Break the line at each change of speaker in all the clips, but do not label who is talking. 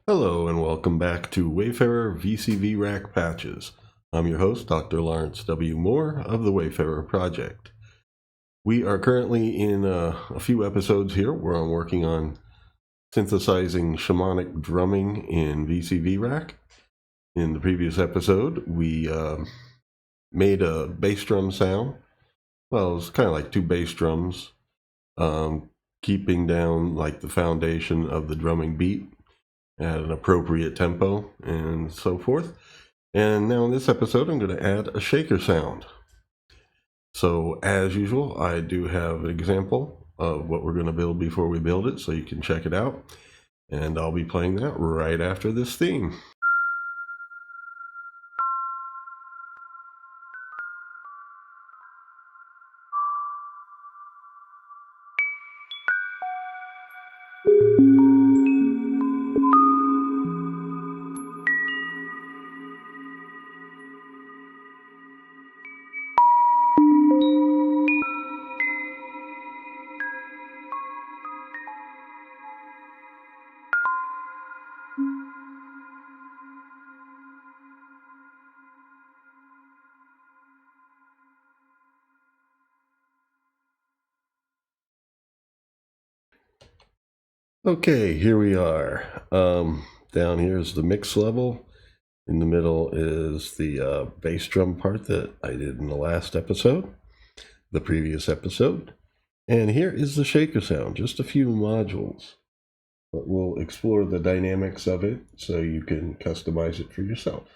Hello and welcome back to Wayfarer VCV Rack Patches. I'm your host, Dr. Lawrence W. Moore of the Wayfarer Project. We are currently in a few episodes here where I'm working on synthesizing shamanic drumming in VCV Rack. In the previous episode, we made a bass drum sound. Well, it was kind of like two bass drums, keeping down like the foundation of the drumming beat at an appropriate tempo and so forth. And now in this episode, I'm going to add a shaker sound. So as usual, I do have an example of what we're going to build before we build it, so you can check it out. And I'll be playing that right after this theme. Okay, here we are. Down here is the mix level. In the middle is the bass drum part that I did in the last episode, the previous episode. And here is the shaker sound, just a few modules. But we'll explore the dynamics of it so you can customize it for yourself.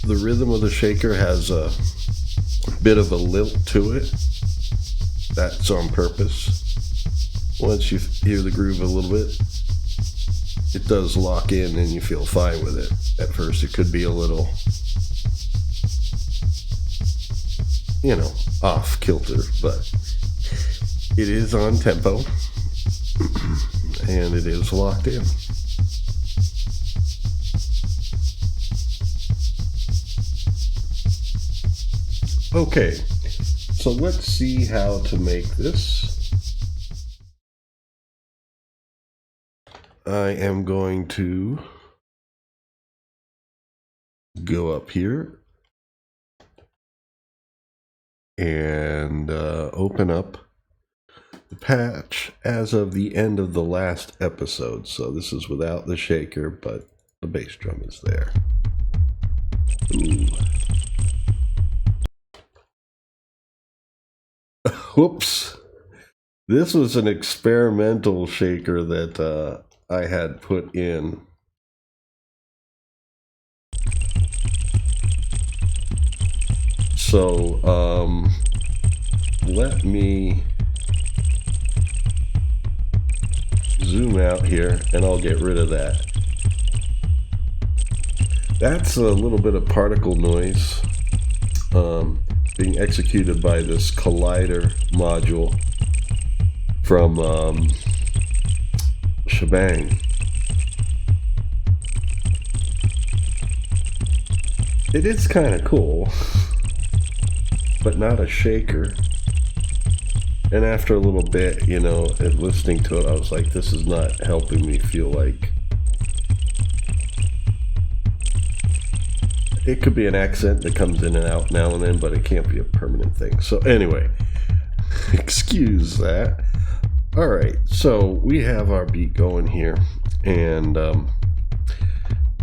The rhythm of the shaker has a bit of a lilt to it. That's on purpose. Once you hear the groove a little bit, it does lock in and you feel fine with it. At first it could be a little, off kilter, but it is on tempo and it is locked in. Okay, so let's see how to make this. I am going to go up here and open up the patch as of the end of the last episode. So this is without the shaker, but the bass drum is there. Ooh. Whoops. This was an experimental shaker that I had put in. So, let me zoom out here and I'll get rid of that. That's a little bit of particle noise being executed by this collider module from Shamanic. It is kind of cool, but not a shaker. And after a little bit, listening to it, I was like, this is not helping me feel like it could be an accent that comes in and out now and then, but it can't be a permanent thing. So anyway, excuse that. All right, so we have our beat going here, and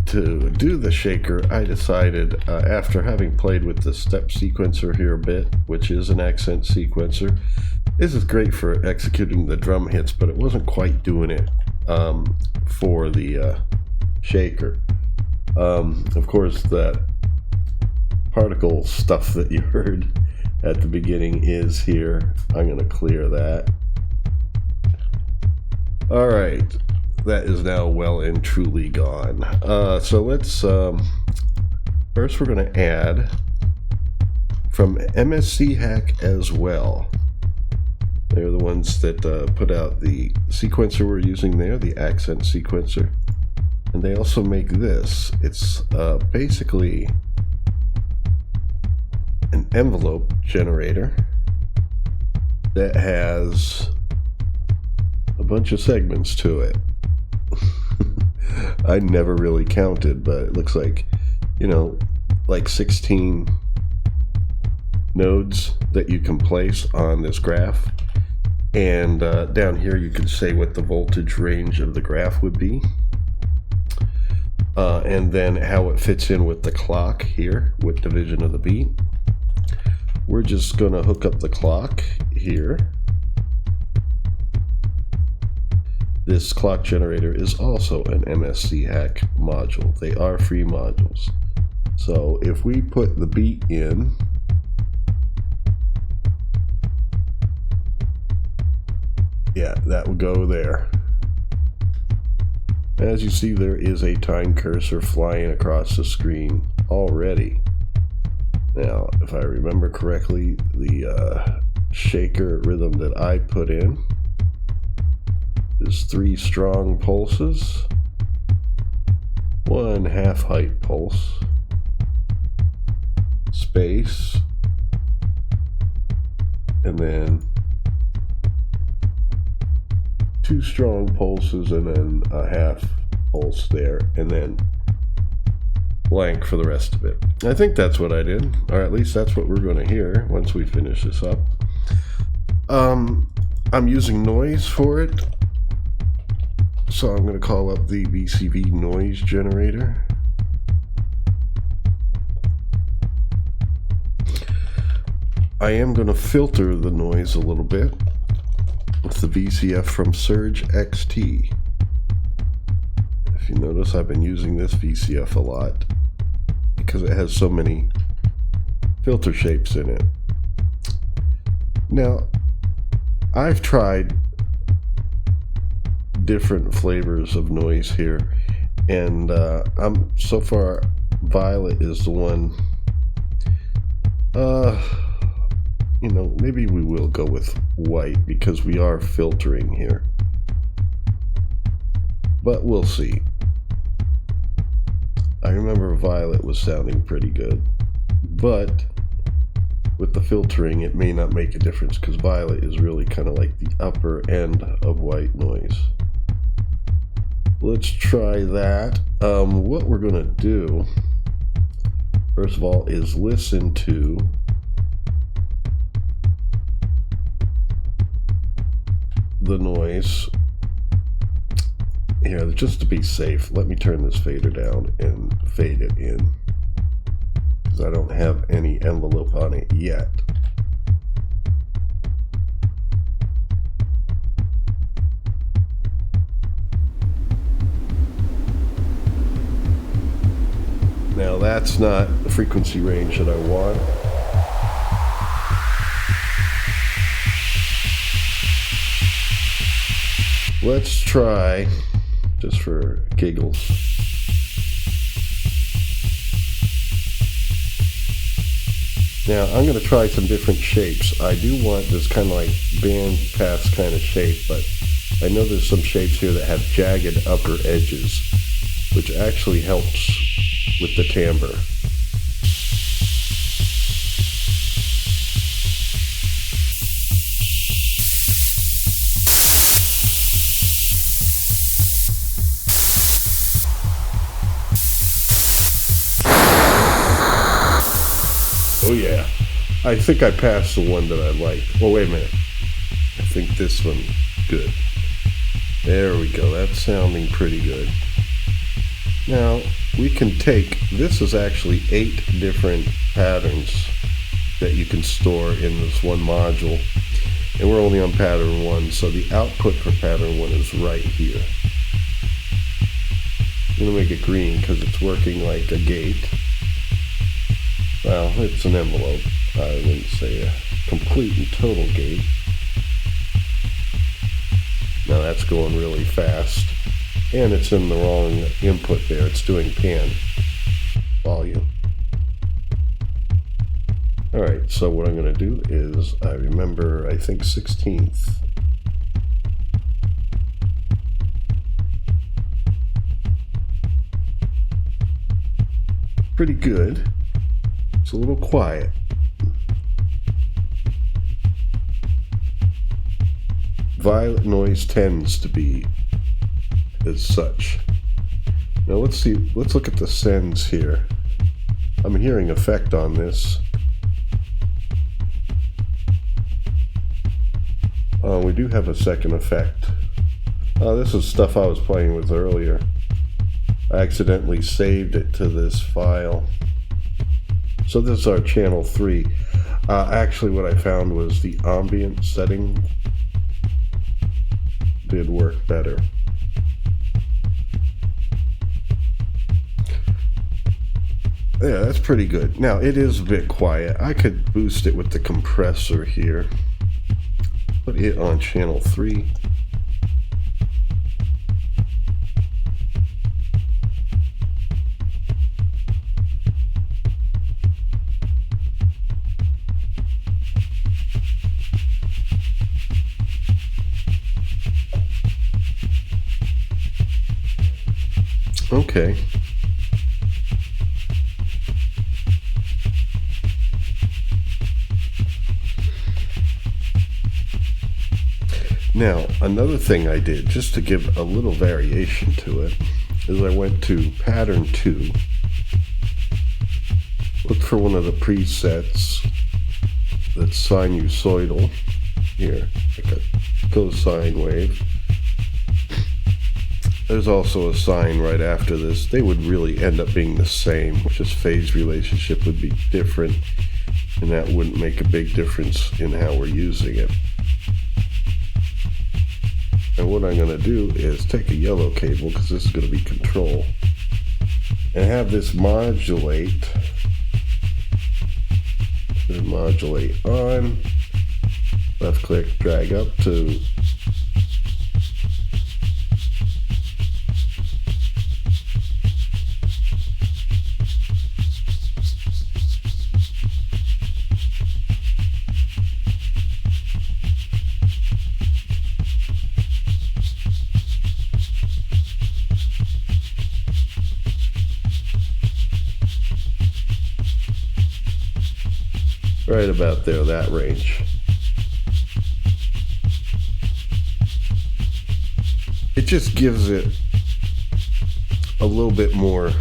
to do the shaker, I decided, after having played with the step sequencer here a bit, which is an accent sequencer, this is great for executing the drum hits, but it wasn't quite doing it for the shaker. Of course, that particle stuff that you heard at the beginning is here. I'm going to clear that. All right, that is now well and truly gone. So let's first we're going to add from mscHack as well. They're the ones that put out the sequencer we're using there, the accent sequencer. And they also make this. It's basically an envelope generator that has a bunch of segments to it. I never really counted, but it looks like, like 16 nodes that you can place on this graph. And down here you can say what the voltage range of the graph would be. And then how it fits in with the clock here with division of the beat. We're just going to hook up the clock here. This clock generator is also an mscHack module. They are free modules. So if we put the beat in, yeah, that will go there. As you see, there is a time cursor flying across the screen already. Now, if I remember correctly, the shaker rhythm that I put in is 3 strong pulses, 1 half height pulse, space, and then 2 strong pulses, and then a half pulse there, and then blank for the rest of it. I think that's what I did, or at least that's what we're going to hear once we finish this up. I'm using noise for it, so I'm going to call up the VCV noise generator. I am going to filter the noise a little bit with the VCF from SurgeXT. If you notice, I've been using this VCF a lot because it has so many filter shapes in it. Now, I've tried different flavors of noise here, and so far violet is the one. Maybe we will go with white because we are filtering here, but we'll see. I remember violet was sounding pretty good, but with the filtering it may not make a difference because violet is really kind of like the upper end of white noise. Let's try that. What we're going to do, first of all, is listen to the noise. Here, just to be safe, let me turn this fader down and fade it in, because I don't have any envelope on it yet. Now that's not the frequency range that I want. Let's try, just for giggles, now I'm going to try some different shapes. I do want this kind of like band pass kind of shape, but I know there's some shapes here that have jagged upper edges, which actually helps with the timbre. Oh yeah, I think I passed the one that I like. Oh, wait a minute. I think this one, good. There we go, that's sounding pretty good. Now, we can take, this is actually 8 different patterns that you can store in this one module. And we're only on pattern 1, so the output for pattern 1 is right here. I'm going to make it green because it's working like a gate. Well, it's an envelope. I wouldn't say a complete and total gate. Now that's going really fast. And it's in the wrong input there. It's doing pan volume. Alright, so what I'm going to do is, I remember, I think 16th. Pretty good. It's a little quiet. violet noise tends to be as such. Now let's look at the sends here. I'm hearing effect on this. We do have a second effect. This is stuff I was playing with earlier. I accidentally saved it to this file. So this is our channel 3. Actually what I found was the ambient setting did work better. Yeah, that's pretty good. Now it is a bit quiet. I could boost it with the compressor here. Put it on channel 3. Okay. Now, another thing I did, just to give a little variation to it, is I went to pattern 2, looked for one of the presets that's sinusoidal, here, like a cosine wave. There's also a sine right after this. They would really end up being the same, just phase relationship would be different, and that wouldn't make a big difference in how we're using it. And what I'm going to do is take a yellow cable, because this is going to be control, and have this modulate. Modulate on, left click, drag up to right about there, that range. It just gives it a little bit more, I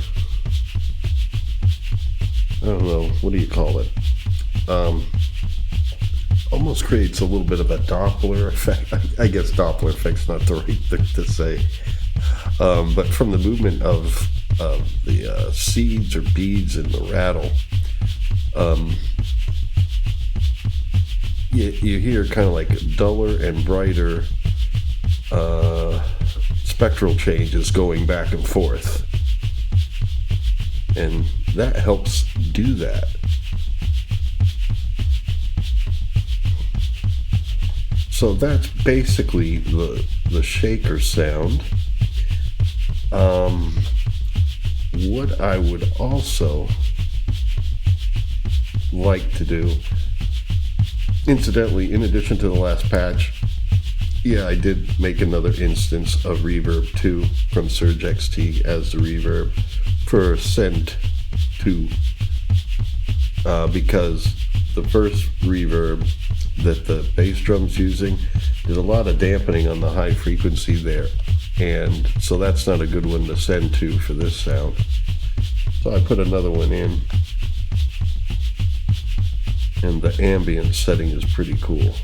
don't know, what do you call it? Almost creates a little bit of a Doppler effect. I guess Doppler effect's not the right thing to say. But from the movement of the seeds or beads in the rattle, you hear kind of like duller and brighter spectral changes going back and forth, and that helps do that. So that's basically the shaker sound. What I would also like to do, incidentally, in addition to the last patch, yeah, I did make another instance of Reverb 2 from SurgeXT as the reverb for Send 2, because the first reverb that the bass drum's using did a lot of dampening on the high frequency there, and so that's not a good one to send to for this sound. So I put another one in, and the ambient setting is pretty cool.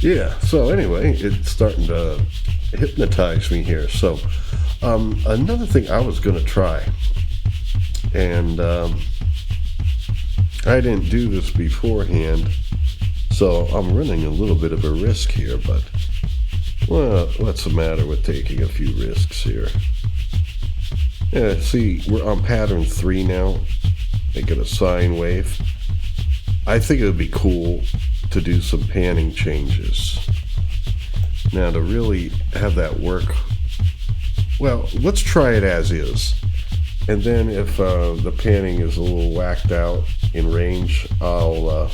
Yeah, so anyway, it's starting to hypnotize me here. So another thing I was going to try, and I didn't do this beforehand, so I'm running a little bit of a risk here, but, well, what's the matter with taking a few risks here? Yeah, see, we're on pattern 3 now, making a sine wave. I think it would be cool to do some panning changes. Now to really have that work, well, let's try it as is. And then if the panning is a little whacked out in range, I'll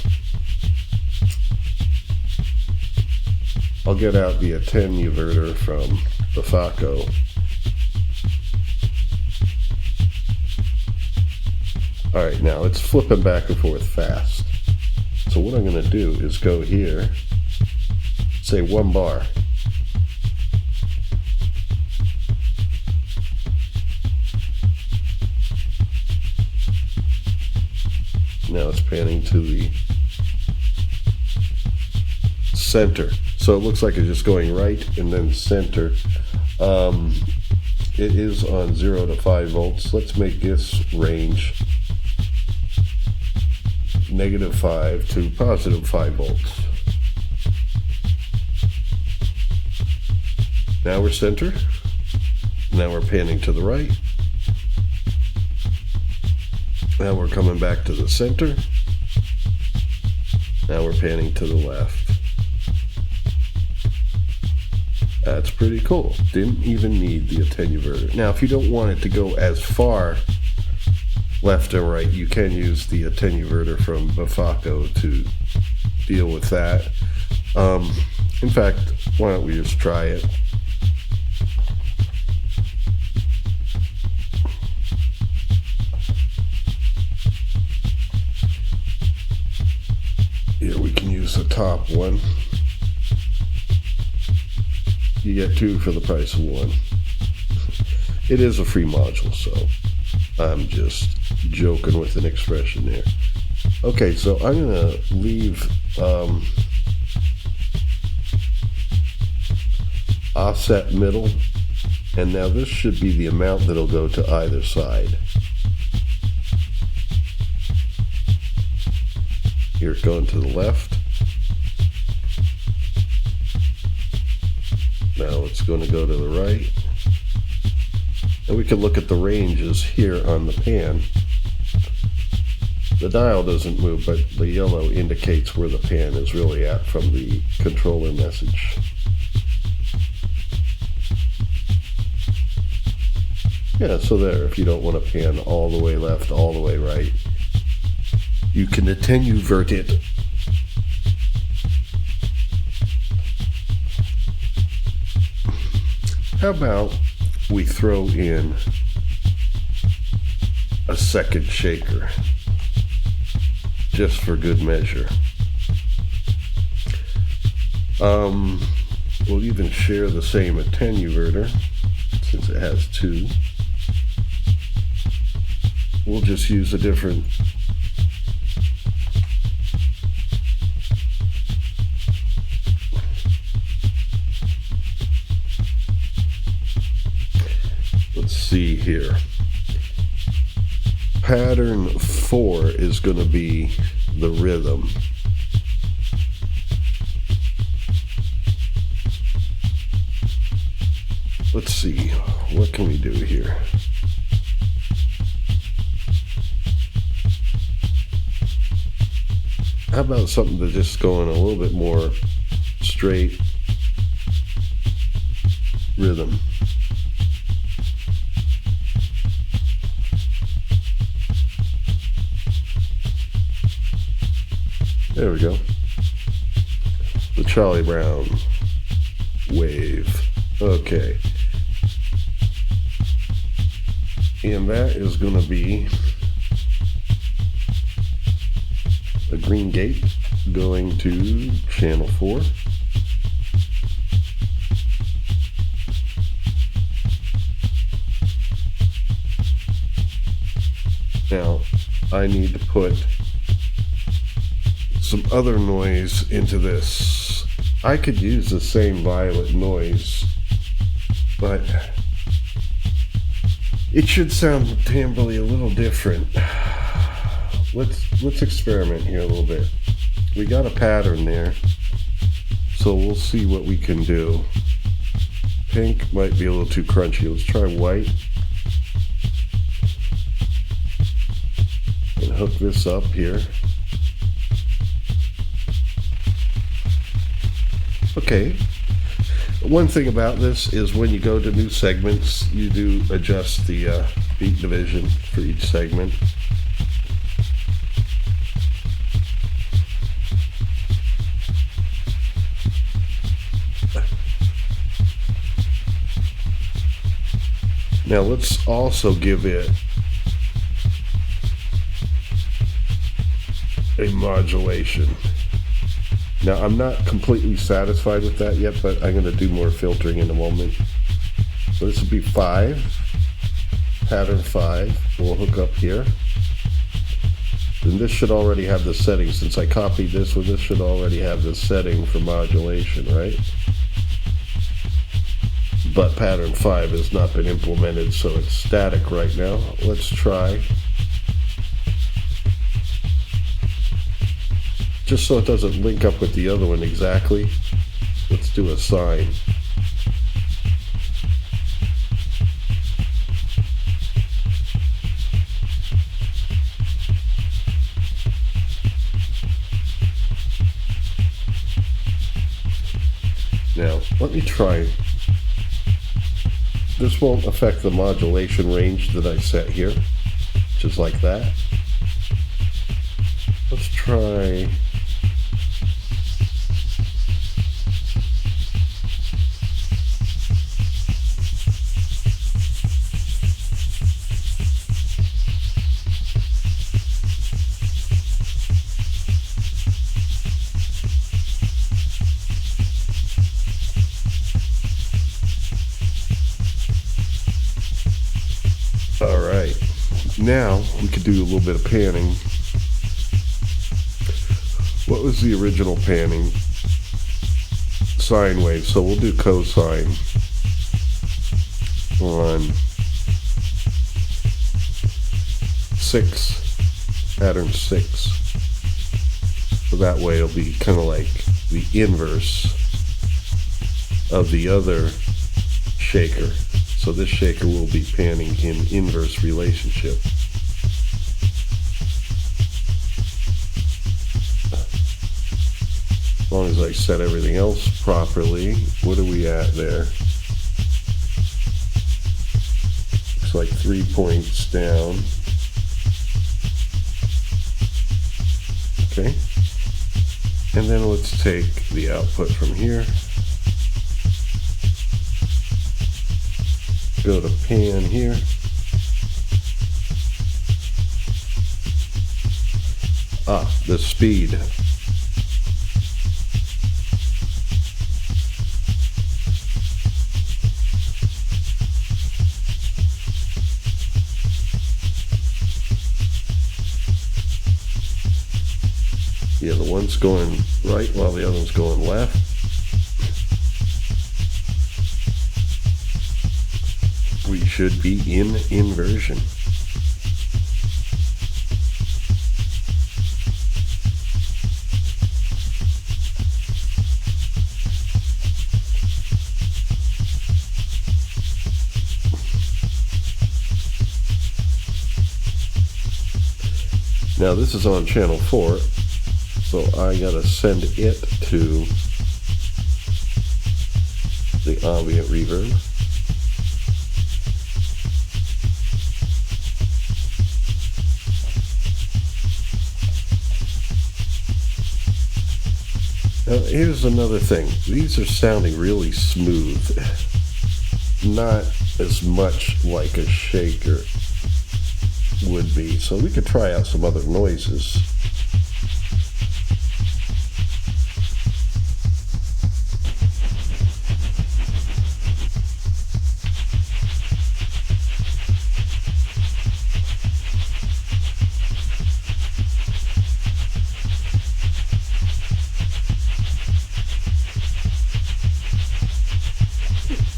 get out the attenuverter from the FACO. Alright, now it's flipping back and forth fast. So what I'm going to do is go here, say 1 bar. Now it's panning to the center. So it looks like it's just going right and then center. It is on 0 to 5 volts. Let's make this range -5 to +5 volts. Now we're center. Now we're panning to the right. Now we're coming back to the center. Now we're panning to the left. That's pretty cool. Didn't even need the attenuverter. Now, if you don't want it to go as far left and right, you can use the attenuverter from FACO to deal with that. In fact, why don't we just try it? Here we can use the top one. You get 2 for the price of 1. It is a free module, so I'm just joking with an expression there. Okay, so I'm going to leave offset middle, and now this should be the amount that'll go to either side. Here it's going to the left. Now it's going to go to the right. And we can look at the ranges here on the pan. The dial doesn't move, but the yellow indicates where the pan is really at from the controller message. Yeah, so there, if you don't want to pan all the way left, all the way right, you can attenuvert it. How about we throw in a second shaker, just for good measure. We'll even share the same attenuverter, since it has 2. We'll just use a different see here. Pattern 4 is going to be the rhythm. Let's see, what can we do here? How about something that's just going a little bit more straight rhythm? There we go. The Charlie Brown wave. Okay. And that is going to be a green gate going to channel 4. Now, I need to put some other noise into this. I could use the same violet noise, but it should sound timbrally a little different. Let's experiment here a little bit. We got a pattern there, so we'll see what we can do. Pink might be a little too crunchy. Let's try white. And hook this up here. Okay, One thing about this is when you go to new segments, you do adjust the beat division for each segment. Now let's also give it a modulation. Now I'm not completely satisfied with that yet, but I'm going to do more filtering in a moment. So this will be 5, pattern 5. We'll hook up here. And this should already have the setting. Since I copied this one, this should already have the setting for modulation, right? But pattern 5 has not been implemented, so it's static right now. Let's try. Just so it doesn't link up with the other one exactly, let's do a sine. Now, let me try. This won't affect the modulation range that I set here, just like that. Let's try. Alright, now we could do a little bit of panning. What was the original panning? Sine wave, so we'll do cosine on 6, pattern 6. So that way it'll be kind of like the inverse of the other shaker. So this shaker will be panning in inverse relationship. As long as I set everything else properly. What are we at there? Looks like 3 points down. Okay. And then let's take the output from here. Go to pan here. The speed. Yeah, the one's going right while the other one's going left. We should be in inversion. Now this is on channel 4, so I gotta send it to the ambient reverb. Now, here's another thing. These are sounding really smooth. Not as much like a shaker would be. So we could try out some other noises.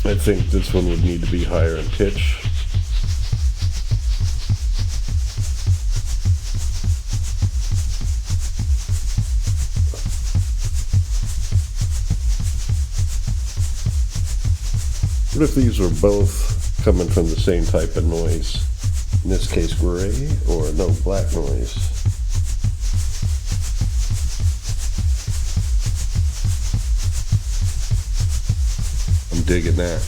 I think this one would need to be higher in pitch. What if these were both coming from the same type of noise? In this case, gray or no, black noise. digging that.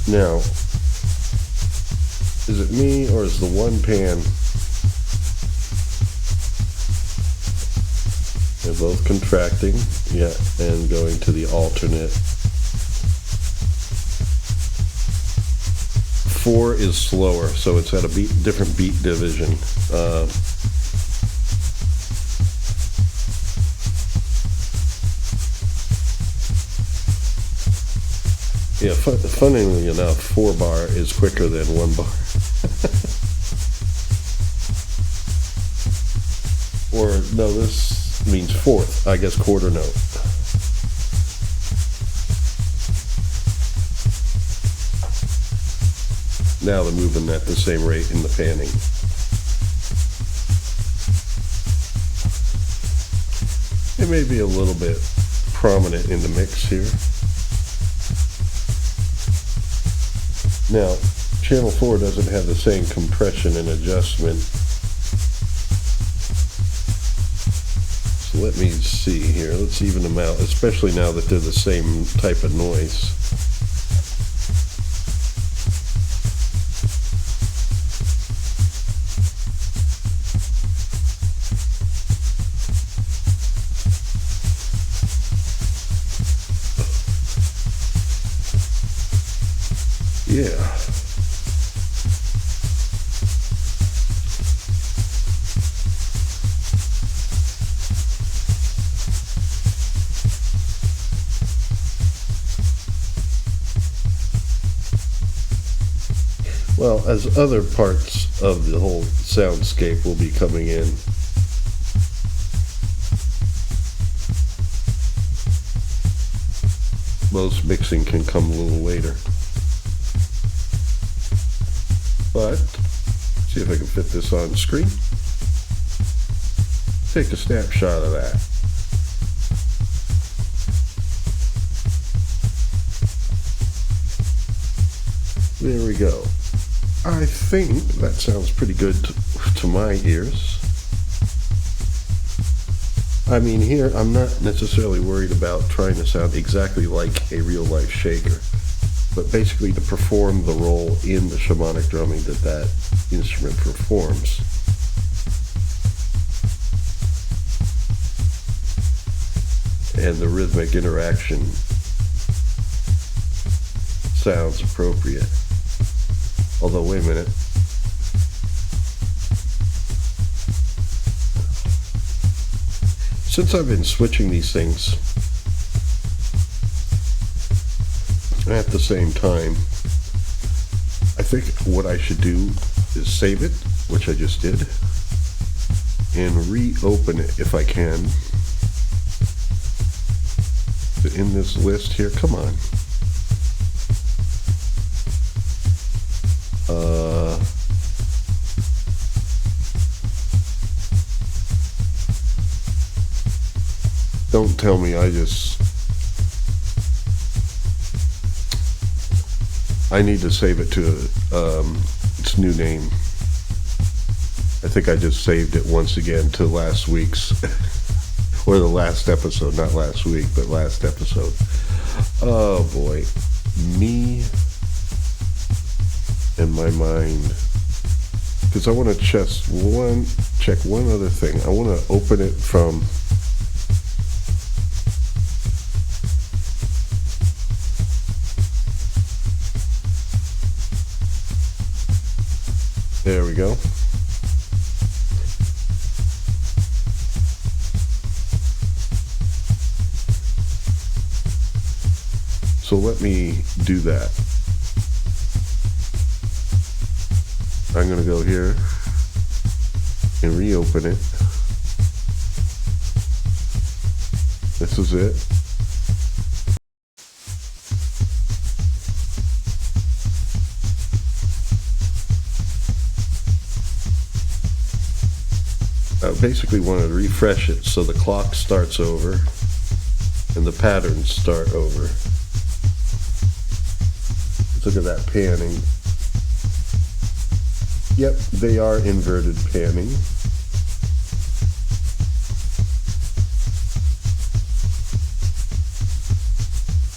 Now, is it me or is the one pan? They're both contracting, yeah, and going to the alternate. 4 is slower, so it's at a different beat division. Yeah, funnily enough, 4 bar is quicker than 1 bar. Or, no, this means fourth, I guess quarter note. Now they're moving at the same rate in the panning. It may be a little bit prominent in the mix here. Now, channel 4 doesn't have the same compression and adjustment. So let me see here. Let's even them out, especially now that they're the same type of noise. Yeah. Well, as other parts of the whole soundscape will be coming in, most mixing can come a little later. But, see if I can fit this on screen. Take a snapshot of that. There we go. I think that sounds pretty good to my ears. I mean, here I'm not necessarily worried about trying to sound exactly like a real-life shaker, but basically to perform the role in the shamanic drumming that instrument performs. And the rhythmic interaction sounds appropriate. Although, wait a minute. Since I've been switching these things at the same time, I think what I should do is save it, which I just did, and reopen it if I can. In this list here, come on. Don't tell me I need to save it to its new name. I think I just saved it once again to last week's, or the last episode, not last week, but last episode. Oh boy, me and my mind. Because I want to check one other thing. I want to open it from there we go. So let me do that. I'm going to go here and reopen it. This is it. I basically wanted to refresh it so the clock starts over and the patterns start over. Look at that panning. Yep, they are inverted panning.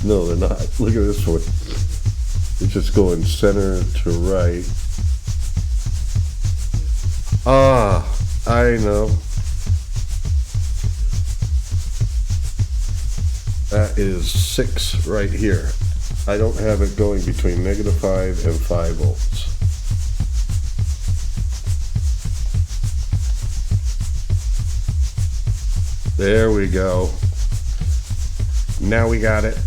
No, they're not. Look at this one. It's just going center to right. Ah, I know. That is 6 right here. I don't have it going between -5 and 5 volts. There we go. Now we got it.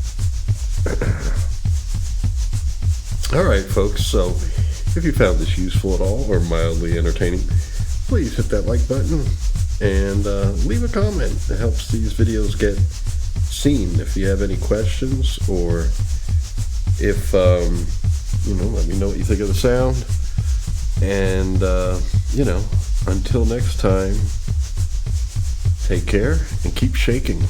All right, folks, so if you found this useful at all or mildly entertaining, please hit that like button and leave a comment. It helps these videos get seen. If you have any questions, or if let me know what you think of the sound. And until next time, take care and keep shaking.